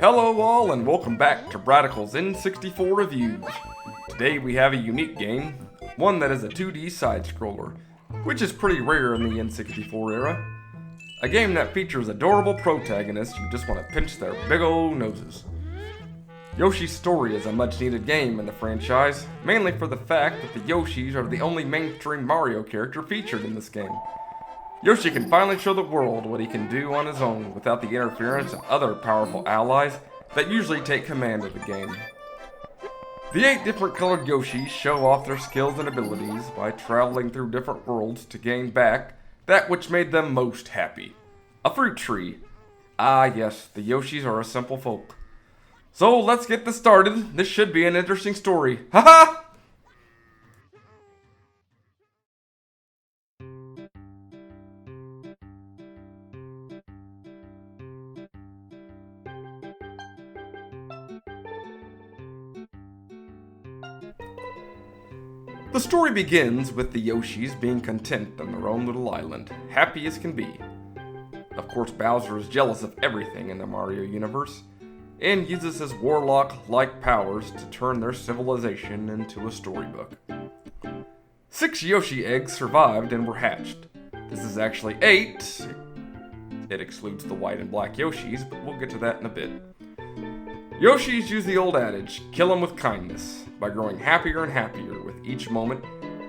Hello all and welcome back to Bradical's N64 Reviews. Today we have a unique game, one that is a 2D side-scroller, which is pretty rare in the N64 era. A game that features adorable protagonists you just want to pinch their big old noses. Yoshi's Story is a much-needed game in the franchise, mainly for the fact that the Yoshis are the only mainstream Mario character featured in this game. Yoshi can finally show the world what he can do on his own without the interference of other powerful allies that usually take command of the game. The 8 different colored Yoshis show off their skills and abilities by traveling through different worlds to gain back that which made them most happy. A fruit tree. Ah yes, the Yoshis are a simple folk. So let's get this started. This should be an interesting story. Haha! The story begins with the Yoshis being content on their own little island, happy as can be. Of course, Bowser is jealous of everything in the Mario universe, and uses his warlock-like powers to turn their civilization into a storybook. 6 Yoshi eggs survived and were hatched. This is actually 8. It excludes the white and black Yoshis, but we'll get to that in a bit. Yoshis use the old adage, kill 'em with kindness, by growing happier and happier with each moment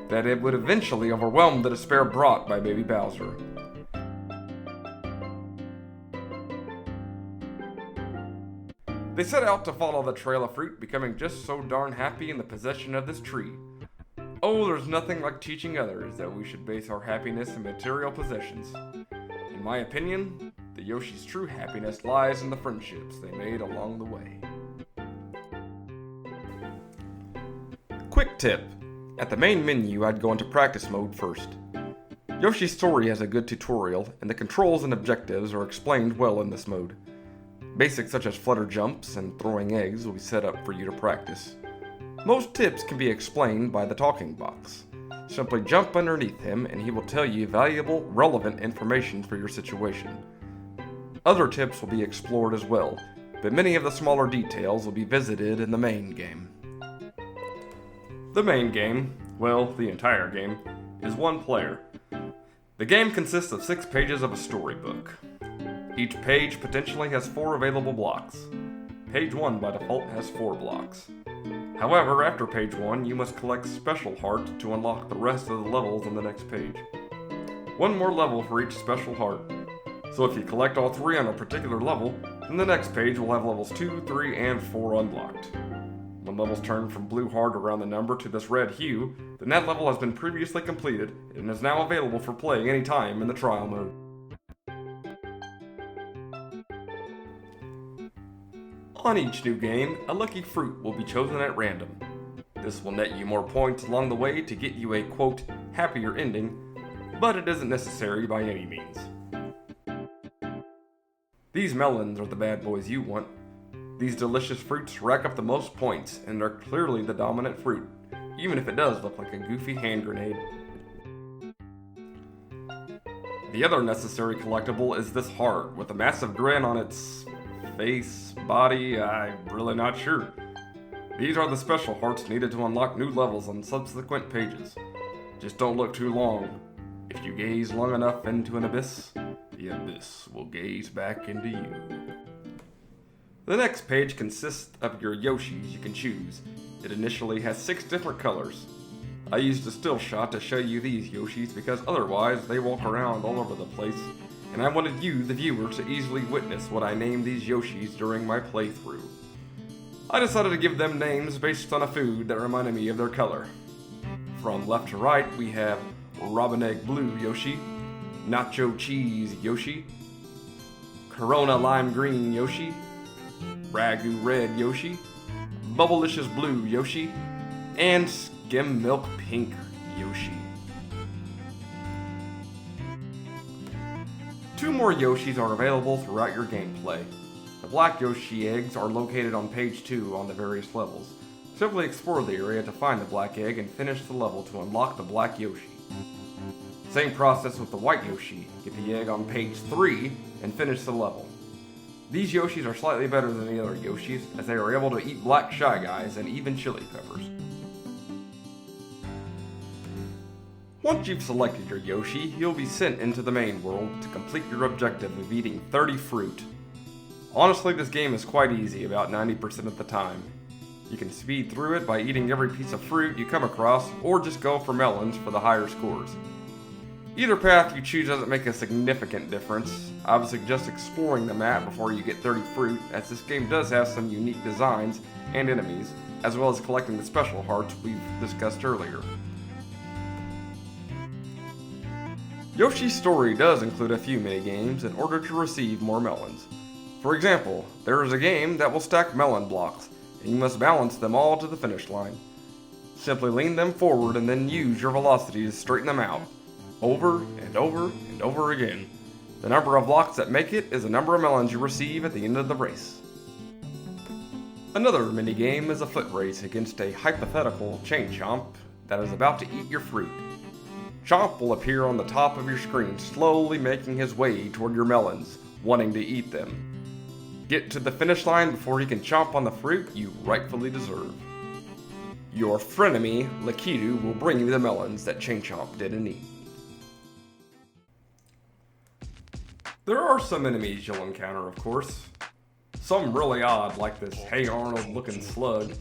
that it would eventually overwhelm the despair brought by baby Bowser. They set out to follow the trail of fruit, becoming just so darn happy in the possession of this tree. Oh, there's nothing like teaching others that we should base our happiness in material possessions. In my opinion, the Yoshi's true happiness lies in the friendships they made along the way. Quick tip. At the main menu, I'd go into practice mode first. Yoshi's Story has a good tutorial, and the controls and objectives are explained well in this mode. Basics such as flutter jumps and throwing eggs will be set up for you to practice. Most tips can be explained by the talking box. Simply jump underneath him and he will tell you valuable, relevant information for your situation. Other tips will be explored as well, but many of the smaller details will be visited in the main game. The main game, well, the entire game, is one player. The game consists of 6 pages of a storybook. Each page potentially has 4 available blocks. Page 1 by default has 4 blocks. However, after page 1, you must collect Special Heart to unlock the rest of the levels on the next page. 1 more level for each Special Heart. So if you collect all 3 on a particular level, then the next page will have levels 2, 3, and 4 unlocked. When levels turn from blue heart around the number to this red hue, then that level has been previously completed and is now available for playing anytime in the trial mode. On each new game, a lucky fruit will be chosen at random. This will net you more points along the way to get you a, quote, happier ending, but it isn't necessary by any means. These melons are the bad boys you want. These delicious fruits rack up the most points and are clearly the dominant fruit, even if it does look like a goofy hand grenade. The other necessary collectible is this heart with a massive grin on its face, body, I'm really not sure. These are the special hearts needed to unlock new levels on subsequent pages. Just don't look too long. If you gaze long enough into an abyss, the abyss will gaze back into you. The next page consists of your Yoshis you can choose. It initially has 6 different colors. I used a still shot to show you these Yoshis because otherwise they walk around all over the place, and I wanted you, the viewer, to easily witness what I named these Yoshis during my playthrough. I decided to give them names based on a food that reminded me of their color. From left to right, we have Robin Egg Blue Yoshi, Nacho Cheese Yoshi, Corona Lime Green Yoshi, Ragu Red Yoshi, Bubblicious Blue Yoshi, and Skim Milk Pink Yoshi. 2 more Yoshis are available throughout your gameplay. The black Yoshi eggs are located on page 2 on the various levels. Simply explore the area to find the black egg and finish the level to unlock the black Yoshi. Same process with the white Yoshi. Get the egg on page 3 and finish the level. These Yoshis are slightly better than the other Yoshis, as they are able to eat black Shy Guys and even chili peppers. Once you've selected your Yoshi, you'll be sent into the main world to complete your objective of eating 30 fruit. Honestly, this game is quite easy about 90% of the time. You can speed through it by eating every piece of fruit you come across, or just go for melons for the higher scores. Either path you choose doesn't make a significant difference. I would suggest exploring the map before you get 30 fruit, as this game does have some unique designs and enemies, as well as collecting the special hearts we've discussed earlier. Yoshi's story does include a few minigames in order to receive more melons. For example, there is a game that will stack melon blocks, and you must balance them all to the finish line. Simply lean them forward and then use your velocity to straighten them out, over and over and over again. The number of blocks that make it is the number of melons you receive at the end of the race. Another minigame is a foot race against a hypothetical chain chomp that is about to eat your fruit. Chomp will appear on the top of your screen, slowly making his way toward your melons, wanting to eat them. Get to the finish line before he can chomp on the fruit you rightfully deserve. Your frenemy, Lakitu, will bring you the melons that Chain Chomp didn't eat. There are some enemies you'll encounter, of course. Some really odd, like this Hey Arnold looking slug.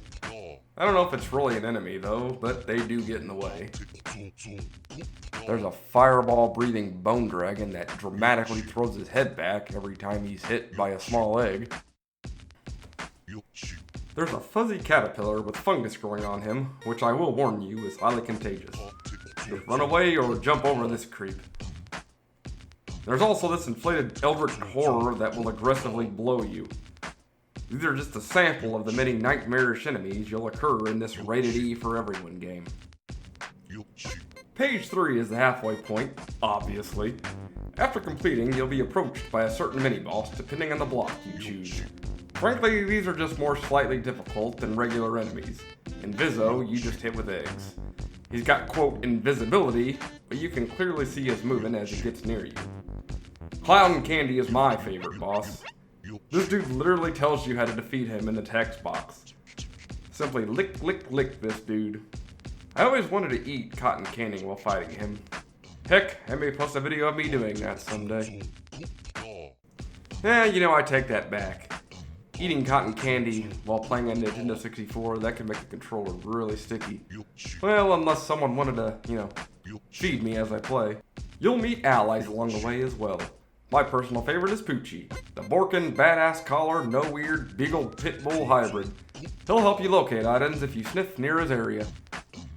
I don't know if it's really an enemy though, but they do get in the way. There's a fireball breathing bone dragon that dramatically throws his head back every time he's hit by a small egg. There's a fuzzy caterpillar with fungus growing on him, which I will warn you is highly contagious. Just run away or jump over this creep. There's also this inflated eldritch horror that will aggressively blow you. These are just a sample of the many nightmarish enemies you'll occur in this rated E for everyone game. Page 3 is the halfway point, obviously. After completing, you'll be approached by a certain mini-boss depending on the block you choose. Frankly, these are just more slightly difficult than regular enemies. In Vizzo, you just hit with eggs. He's got, quote, invisibility, but you can clearly see his movement as he gets near you. Clown Candy is my favorite boss. This dude literally tells you how to defeat him in the text box. Simply lick, lick, lick this dude. I always wanted to eat cotton candy while fighting him. Heck, I may post a video of me doing that someday. I take that back. Eating cotton candy while playing on Nintendo 64, that can make the controller really sticky. Well, unless someone wanted to, feed me as I play. You'll meet allies along the way as well. My personal favorite is Poochie, the Borkin badass collar, no weird, big ol' pit bull hybrid. He'll help you locate items if you sniff near his area.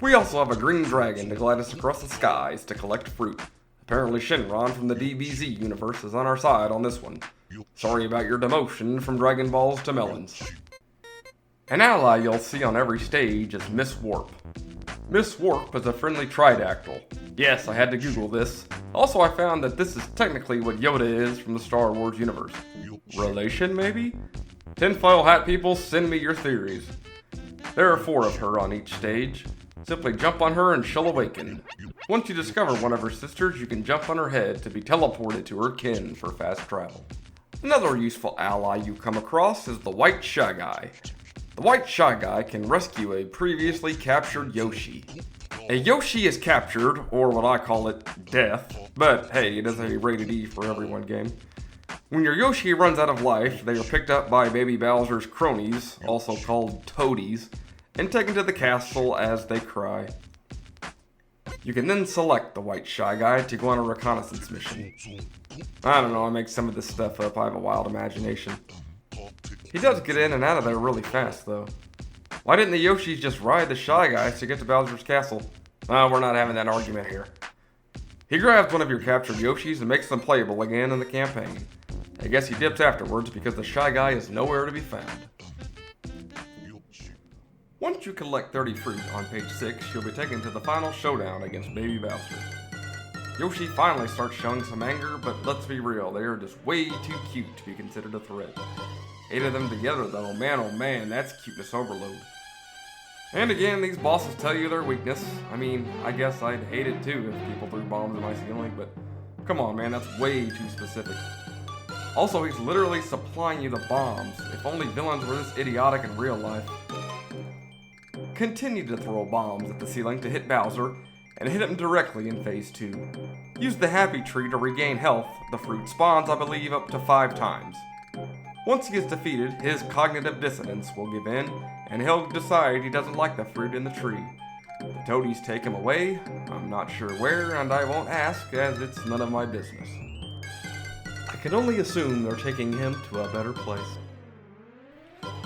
We also have a green dragon to glide us across the skies to collect fruit. Apparently Shenron from the DBZ universe is on our side on this one. Sorry about your demotion from Dragon Balls to melons. An ally you'll see on every stage is Miss Warp. Miss Warp is a friendly tridactyl. Yes, I had to Google this. Also, I found that this is technically what Yoda is from the Star Wars universe. Relation, maybe? Tinfoil hat people, send me your theories. There are 4 of her on each stage. Simply jump on her and she'll awaken. Once you discover one of her sisters, you can jump on her head to be teleported to her kin for fast travel. Another useful ally you come across is the White Shy Guy. The White Shy Guy can rescue a previously captured Yoshi. A Yoshi is captured, or what I call it, death, but hey, it is a rated E for everyone game. When your Yoshi runs out of life, they are picked up by Baby Bowser's cronies, also called toadies, and taken to the castle as they cry. You can then select the White Shy Guy to go on a reconnaissance mission. I don't know, I make some of this stuff up, I have a wild imagination. He does get in and out of there really fast, though. Why didn't the Yoshis just ride the Shy Guys to get to Bowser's castle? We're not having that argument here. He grabs one of your captured Yoshis and makes them playable again in the campaign. I guess he dips afterwards because the Shy Guy is nowhere to be found. Once you collect 30 fruit on page 6, you'll be taken to the final showdown against Baby Bowser. Yoshi finally starts showing some anger, but let's be real, they are just way too cute to be considered a threat. 8 of them together though, oh man, that's cuteness overload. And again, these bosses tell you their weakness. I guess I'd hate it too if people threw bombs at my ceiling, but come on man, that's way too specific. Also, he's literally supplying you the bombs. If only villains were this idiotic in real life. Continue to throw bombs at the ceiling to hit Bowser, and hit him directly in Phase 2. Use the Happy Tree to regain health. The fruit spawns, I believe, up to 5 times. Once he is defeated, his cognitive dissonance will give in, and he'll decide he doesn't like the fruit in the tree. The toadies take him away. I'm not sure where, and I won't ask, as it's none of my business. I can only assume they're taking him to a better place.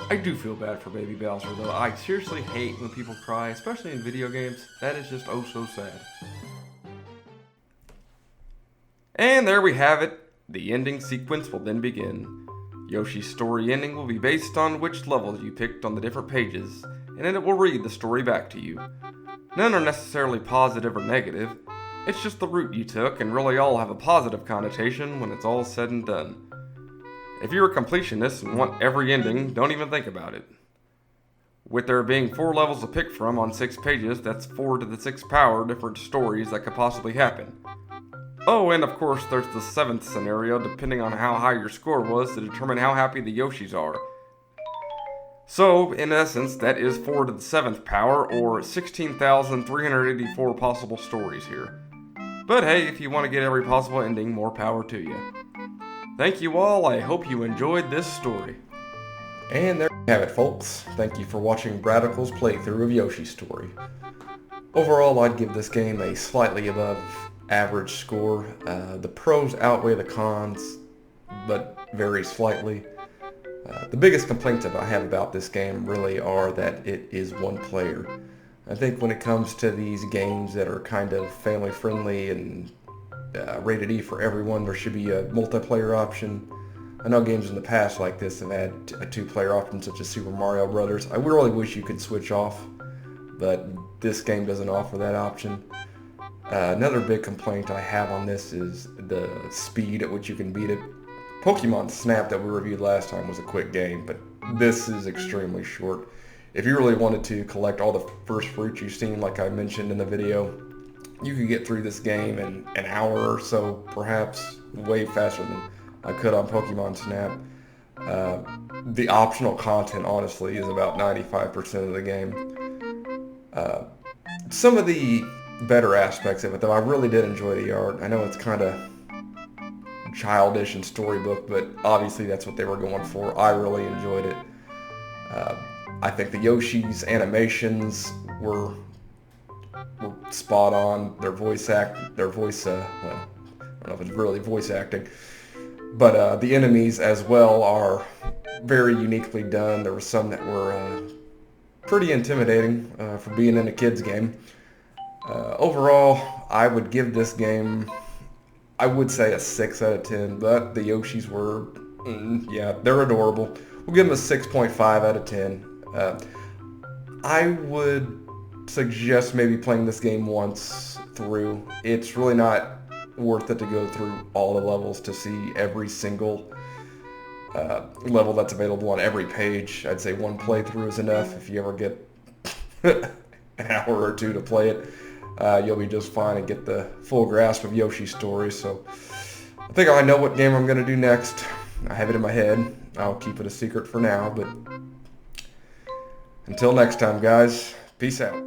I do feel bad for baby Bowser, though. I seriously hate when people cry, especially in video games. That is just oh so sad. And there we have it. The ending sequence will then begin. Yoshi's story ending will be based on which levels you picked on the different pages, and then it will read the story back to you. None are necessarily positive or negative. It's just the route you took, and really all have a positive connotation when it's all said and done. If you're a completionist and want every ending, don't even think about it. With there being 4 levels to pick from on 6 pages, that's 4 to the 6th power different stories that could possibly happen. Oh, and of course there's the 7th scenario, depending on how high your score was to determine how happy the Yoshis are. So, in essence, that is 4 to the 7th power, or 16,384 possible stories here. But hey, if you want to get every possible ending, more power to you. Thank you all, I hope you enjoyed this story. And there you have it, folks. Thank you for watching Bradical's playthrough of Yoshi's story. Overall, I'd give this game a slightly above average score. The pros outweigh the cons, but very slightly. The biggest complaints that I have about this game really are that it is one player. I think when it comes to these games that are kind of family friendly and rated E for everyone, there should be a multiplayer option. I know games in the past like this have had a 2-player option, such as Super Mario Brothers. I really wish you could switch off, but this game doesn't offer that option. Another big complaint I have on this is the speed at which you can beat it. Pokemon Snap that we reviewed last time was a quick game, but this is extremely short. If you really wanted to collect all the first fruits you've seen, like I mentioned in the video, you could get through this game in an hour or so, perhaps way faster than I could on Pokemon Snap. The optional content, honestly, is about 95% of the game. Some of the better aspects of it, though, I really did enjoy the art. I know it's kind of childish and storybook, but obviously that's what they were going for. I really enjoyed it. I think the Yoshi's animations were spot on. Their voice, well, I don't know if it's really voice acting, but the enemies as well are very uniquely done. There were some that were pretty intimidating for being in a kid's game. Overall, I would give this game, I would say a 6 out of 10, but the Yoshis were, yeah, they're adorable. We'll give them a 6.5 out of 10. I would suggest maybe playing this game once through. It's really not worth it to go through all the levels to see every single level that's available on every page. I'd say one playthrough is enough. If you ever get an hour or 2 to play it, you'll be just fine and get the full grasp of Yoshi's story. So I think I know what game I'm going to do next. I have it in my head. I'll keep it a secret for now, but until next time, guys, peace out.